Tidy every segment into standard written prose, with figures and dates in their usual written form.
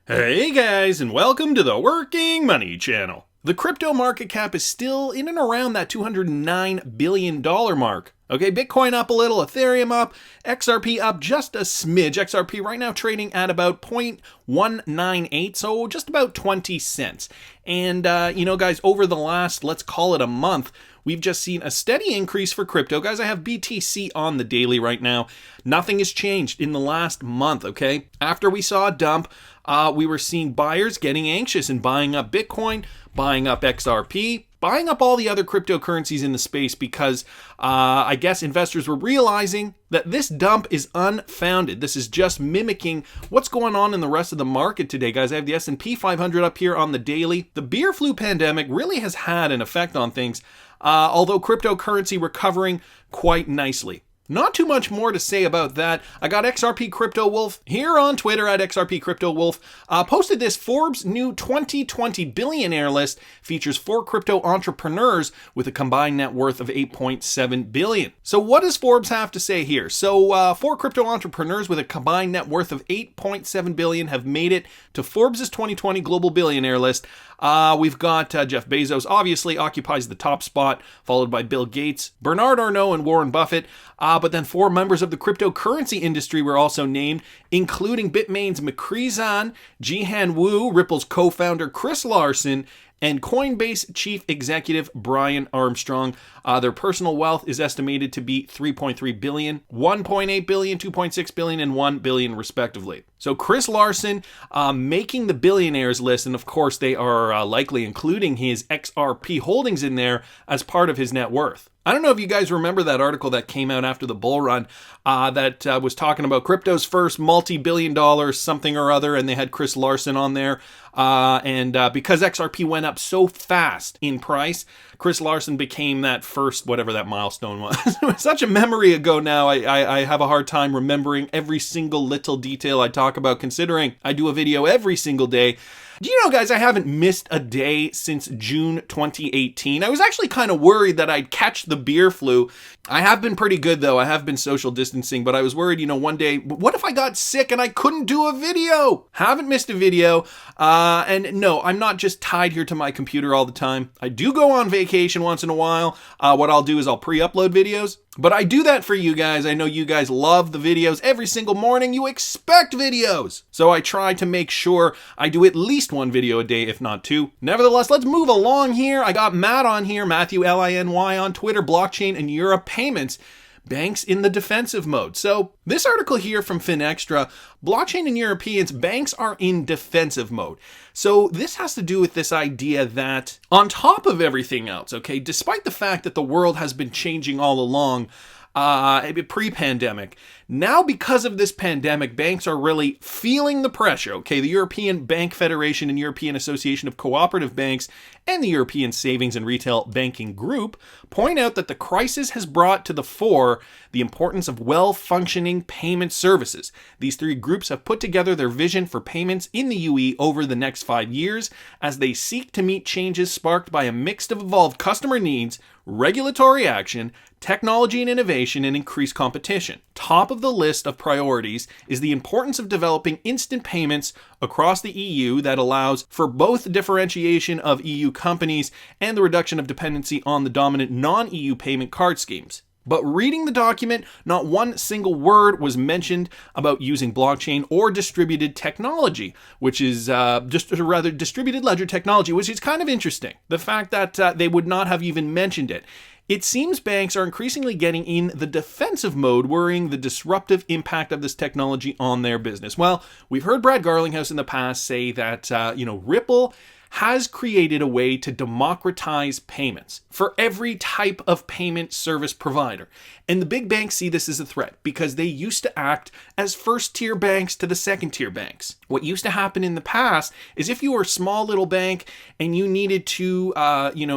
Hey guys, and welcome to the Working Money Channel. The crypto market cap is still in and around that $209 billion mark. Okay, Bitcoin up a little, Ethereum up, XRP up just a smidge. XRP right now trading at about 0.198, so just about 20 cents. And, guys, over the last, let's call it a month, we've just seen a steady increase for crypto. Guys, I have BTC on the daily right now. Nothing has changed in the last month, okay? After we saw a dump, we were seeing buyers getting anxious and buying up Bitcoin, buying up XRP, buying up all the other cryptocurrencies in the space because I guess investors were realizing that this dump is unfounded. This is just mimicking what's going on in the rest of the market today, guys. I have the S&P 500 up here on the daily. The beer flu pandemic really has had an effect on things, although cryptocurrency recovering quite nicely. Not too much more to say about that. I got XRP Crypto Wolf here on Twitter at XRP Crypto Wolf. Posted this Forbes new 2020 billionaire list, features 4 crypto entrepreneurs with a combined net worth of $8.7 billion. So what does Forbes have to say here? So 4 crypto entrepreneurs with a combined net worth of $8.7 billion have made it to Forbes' 2020 global billionaire list. We've got Jeff Bezos, obviously occupies the top spot, followed by Bill Gates, Bernard Arnault, and Warren Buffett. But then 4 members of the cryptocurrency industry were also named, including Bitmain's McCree Zhan, Jihan Wu, Ripple's co-founder Chris Larsen, and Coinbase chief executive Brian Armstrong. Their personal wealth is estimated to be $3.3 billion, $1.8 billion, $2.6 billion, and $1 billion respectively. So Chris Larsen making the billionaires list, and of course they are likely including his XRP holdings in there as part of his net worth. I don't know if you guys remember that article that came out after the bull run that was talking about crypto's first multi-billion dollar something or other, and they had Chris Larsen on there. And because XRP went up so fast in price, Chris Larsen became that first, whatever that milestone was. It was such a memory ago now, I have a hard time remembering every single little detail I talk about, considering I do a video every single day. Do you know, guys, I haven't missed a day since June 2018. I was actually kind of worried that I'd catch the beer flu. I have been pretty good, though. I have been social distancing, but I was worried, one day, what if I got sick and I couldn't do a video? Haven't missed a video. And no, I'm not just tied here to my computer all the time. I do go on vacation once in a while. What I'll do is I'll pre-upload videos. But I do that for you guys. I know you guys love the videos. Every single morning you expect videos. So I try to make sure I do at least 1 video a day, if not 2. Nevertheless, let's move along here. I got Matt on here, Matthew Liny on Twitter, blockchain and Europe payments. Banks in the defensive mode. So this article here from FinExtra, blockchain and Europeans, banks are in defensive mode. So this has to do with this idea that on top of everything else, okay, despite the fact that the world has been changing all along, pre-pandemic. Now, because of this pandemic, banks are really feeling the pressure, okay? The European Bank Federation and European Association of Cooperative Banks and the European Savings and Retail Banking Group point out that the crisis has brought to the fore the importance of well-functioning payment services. These 3 groups have put together their vision for payments in the UE over the next 5 years as they seek to meet changes sparked by a mix of evolved customer needs, regulatory action, technology and innovation, and increased competition. Top of the list of priorities is the importance of developing instant payments across the EU that allows for both differentiation of EU companies and the reduction of dependency on the dominant non-EU payment card schemes. But reading the document, not one single word was mentioned about using blockchain or distributed technology, which is distributed ledger technology, which is kind of interesting. The fact that they would not have even mentioned it. It seems banks are increasingly getting in the defensive mode, worrying the disruptive impact of this technology on their business. Well, we've heard Brad Garlinghouse in the past say that, Ripple has created a way to democratize payments for every type of payment service provider. And the big banks see this as a threat because they used to act as first-tier banks to the second-tier banks. What used to happen in the past is if you were a small little bank and you needed to,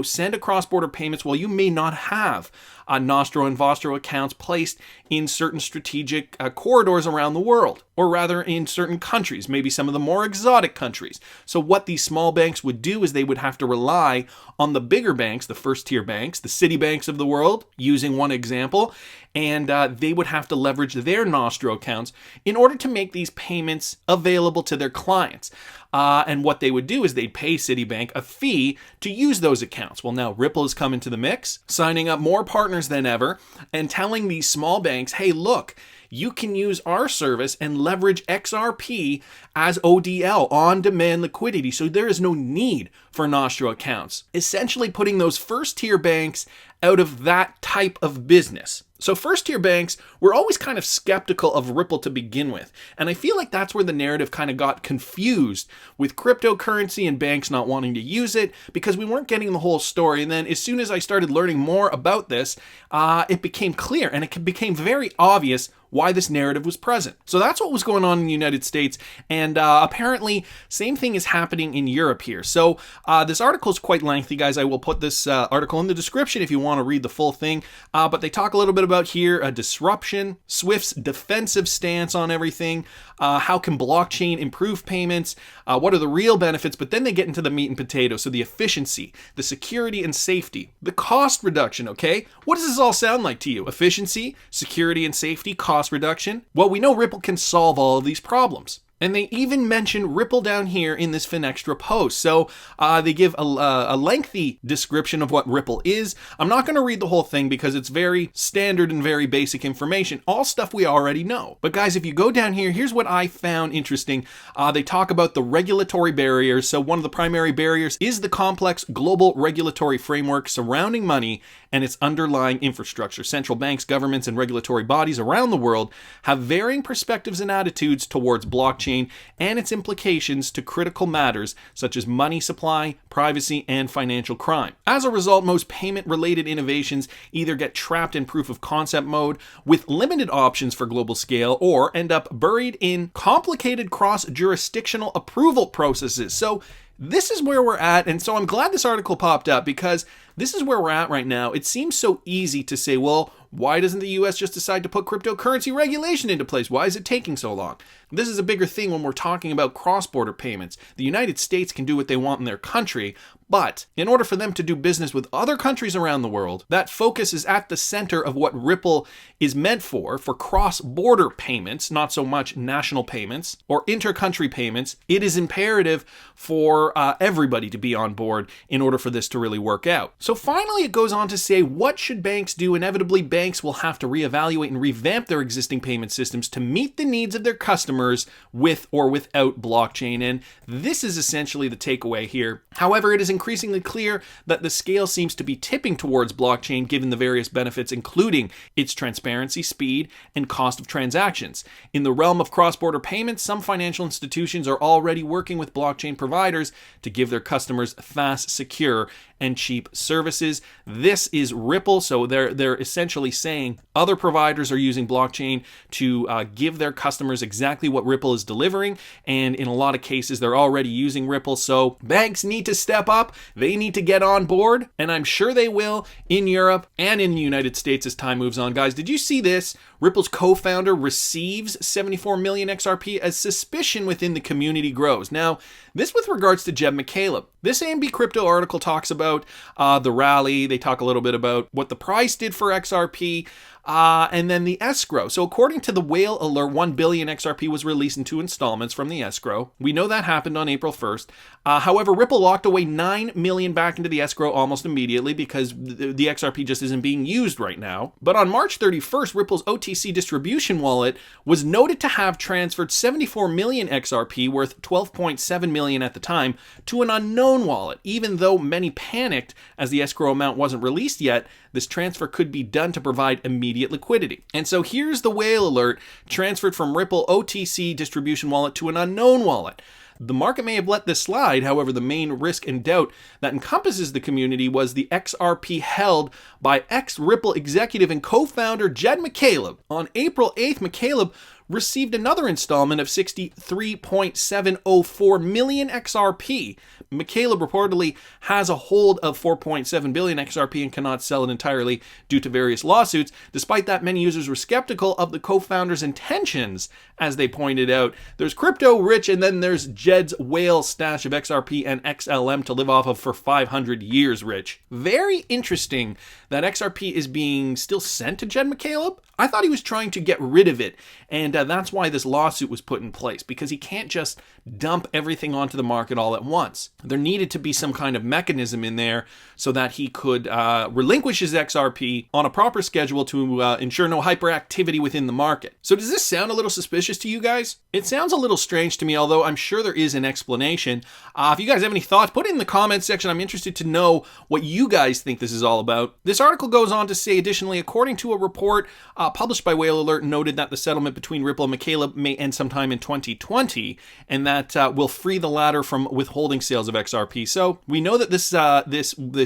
send a cross-border payments, well, you may not have Nostro and Vostro accounts placed in certain strategic corridors around the world, or rather in certain countries, maybe some of the more exotic countries. So what these small banks would do is they would have to rely on the bigger banks, the first tier banks, the Citibanks of the world, using one example, and they would have to leverage their Nostro accounts in order to make these payments available to their clients. And what they would do is they'd pay Citibank a fee to use those accounts. Well, now Ripple has come into the mix, signing up more partners than ever, and telling these small banks, hey, look, you can use our service and leverage XRP as ODL, on-demand liquidity, so there is no need for Nostro accounts, essentially putting those first-tier banks out of that type of business. So first-tier banks were always kind of skeptical of Ripple to begin with, and I feel like that's where the narrative kind of got confused with cryptocurrency and banks not wanting to use it because we weren't getting the whole story. And then as soon as I started learning more about this, it became clear and it became very obvious why this narrative was present. So that's what was going on in the United States, and apparently same thing is happening in Europe here. So this article is quite lengthy, guys. I will put this article in the description if you want to read the full thing, but they talk a little bit about here a disruption, Swift's defensive stance on everything, how can blockchain improve payments, what are the real benefits, but then they get into the meat and potatoes, so the efficiency, the security and safety, the cost reduction, okay? What does this all sound like to you? Efficiency, security and safety, cost reduction? Well, we know Ripple can solve all of these problems. And they even mention Ripple down here in this Finextra post. So they give a lengthy description of what Ripple is. I'm not going to read the whole thing because it's very standard and very basic information, all stuff we already know. But guys, if you go down here, here's what I found interesting. They talk about the regulatory barriers. So one of the primary barriers is the complex global regulatory framework surrounding money and its underlying infrastructure. Central banks, governments, and regulatory bodies around the world have varying perspectives and attitudes towards blockchain and its implications to critical matters such as money supply, privacy, and financial crime. As a result, most payment-related innovations either get trapped in proof of concept mode with limited options for global scale or end up buried in complicated cross-jurisdictional approval processes. So this is where we're at, and so I'm glad this article popped up because this is where we're at right now. It seems so easy to say, well, why doesn't the US just decide to put cryptocurrency regulation into place? Why is it taking so long? This is a bigger thing when we're talking about cross-border payments. The United States can do what they want in their country, but in order for them to do business with other countries around the world, that focus is at the center of what Ripple is meant for cross-border payments, not so much national payments or inter-country payments. It is imperative for everybody to be on board in order for this to really work out. So finally, it goes on to say, what should banks do? Inevitably, banks will have to reevaluate and revamp their existing payment systems to meet the needs of their customers with or without blockchain. And this is essentially the takeaway here. However, it is increasingly clear that the scale seems to be tipping towards blockchain given the various benefits, including its transparency, speed, and cost of transactions. In the realm of cross-border payments, some financial institutions are already working with blockchain providers to give their customers fast, secure, and cheap services. This is Ripple, so they're essentially saying other providers are using blockchain to give their customers exactly what Ripple is delivering, and in a lot of cases they're already using Ripple. So banks need to step up, they need to get on board, and I'm sure they will in Europe and in the United States as time moves on. Guys, did you see this? Ripple's co-founder receives 74 million XRP as suspicion within the community grows. Now, this with regards to Jeb McCaleb. This AMB Crypto article talks about the rally. They talk a little bit about what the price did for XRP. And then the escrow. So according to the Whale Alert, 1 billion XRP was released in 2 installments from the escrow. We know that happened on April 1st. However, Ripple locked away 9 million back into the escrow almost immediately because the XRP just isn't being used right now. But on March 31st, Ripple's OTC distribution wallet was noted to have transferred 74 million XRP, worth 12.7 million at the time, to an unknown wallet. Even though many panicked as the escrow amount wasn't released yet, this transfer could be done to provide immediate liquidity. And so here's the Whale Alert transferred from Ripple OTC distribution wallet to an unknown wallet. The market may have let this slide. However, the main risk and doubt that encompasses the community was the XRP held by ex-Ripple executive and co-founder Jed McCaleb. On April 8th, McCaleb received another installment of 63.704 million XRP. McCaleb reportedly has a hold of 4.7 billion XRP and cannot sell it entirely due to various lawsuits. Despite that, many users were skeptical of the co-founder's intentions, as they pointed out. There's crypto rich, and then there's Jed's whale stash of XRP and XLM to live off of for 500 years rich. Very interesting that XRP is being still sent to Jed McCaleb. I thought he was trying to get rid of it, and that's why this lawsuit was put in place, because he can't just dump everything onto the market all at once. There needed to be some kind of mechanism in there so that he could relinquish his XRP on a proper schedule to ensure no hyperactivity within the market. So does this sound a little suspicious to you guys? It sounds a little strange to me, although I'm sure there is an explanation. If you guys have any thoughts, put it in the comments section. I'm interested to know what you guys think this is all about. This article goes on to say, additionally, according to a report published by Whale Alert, noted that the settlement between Ripple and McCaleb may end sometime in 2020, and that will free the latter from withholding sales of XRP. So we know that this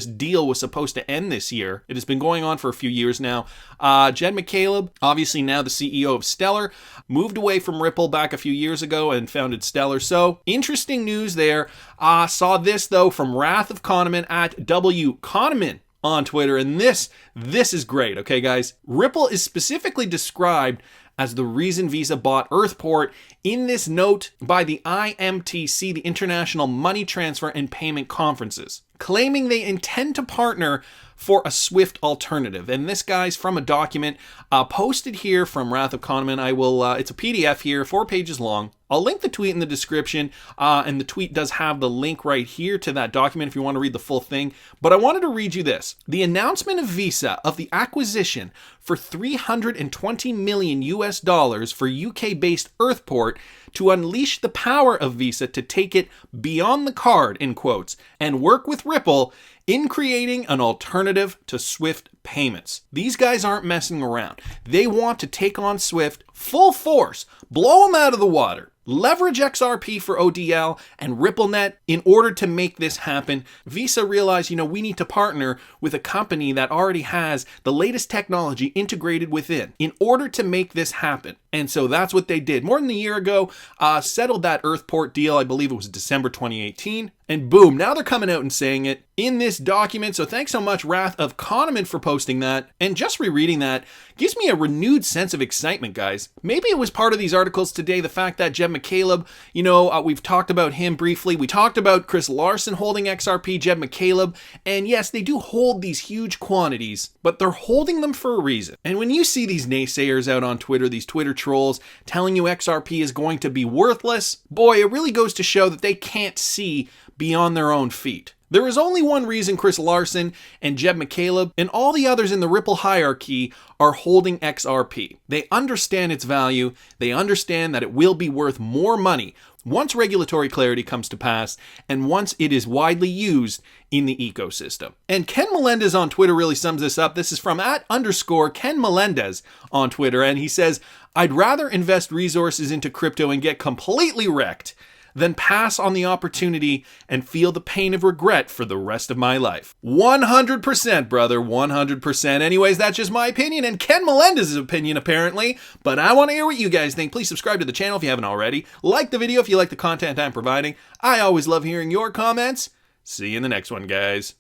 deal was supposed to end this year. It has been going on for a few years now. Jed McCaleb, obviously now the CEO of Stellar, moved away from Ripple back a few years ago and founded Stellar. So interesting news there. Saw this though from Wrath of Kahneman at W Kahneman on Twitter, and this is great. Okay, guys, Ripple is specifically described as the reason Visa bought Earthport in this note by the IMTC, the International Money Transfer and Payment Conferences, claiming they intend to partner for a swift alternative. And this guy's from a document posted here from Wrath of Kahneman. I will, it's a PDF here, 4 pages long. I'll link the tweet in the description, and the tweet does have the link right here to that document if you want to read the full thing. But I wanted to read you this. The announcement of Visa of the acquisition for $320 million US for UK-based Earthport to unleash the power of Visa to take it beyond the card, in quotes, and work with Ripple in creating an alternative to SWIFT payments. These guys aren't messing around. They want to take on SWIFT full force, blow them out of the water, leverage XRP for ODL and RippleNet in order to make this happen. Visa realized, we need to partner with a company that already has the latest technology integrated within in order to make this happen. And so that's what they did. More than a year ago, settled that Earthport deal. I believe it was December 2018. And boom, now they're coming out and saying it in this document. So thanks so much, Wrath of Kahneman, for posting that. And just rereading that gives me a renewed sense of excitement, guys. Maybe it was part of these articles today, the fact that Jed McCaleb, we've talked about him briefly. We talked about Chris Larson holding XRP, Jed McCaleb. And yes, they do hold these huge quantities, but they're holding them for a reason. And when you see these naysayers out on Twitter, these Twitter trolls telling you XRP is going to be worthless, boy, it really goes to show that they can't see beyond their own feet. There is only one reason Chris Larson and Jed McCaleb and all the others in the Ripple hierarchy are holding XRP. They understand its value. They understand that it will be worth more money once regulatory clarity comes to pass and once it is widely used in the ecosystem. And Ken Melendez on Twitter really sums this up. This is from @_Ken Melendez on Twitter, and he says, "I'd rather invest resources into crypto and get completely wrecked than pass on the opportunity and feel the pain of regret for the rest of my life." 100%, brother, 100%. Anyways, that's just my opinion and Ken Melendez's opinion, apparently. But I want to hear what you guys think. Please subscribe to the channel if you haven't already. Like the video if you like the content I'm providing. I always love hearing your comments. See you in the next one, guys.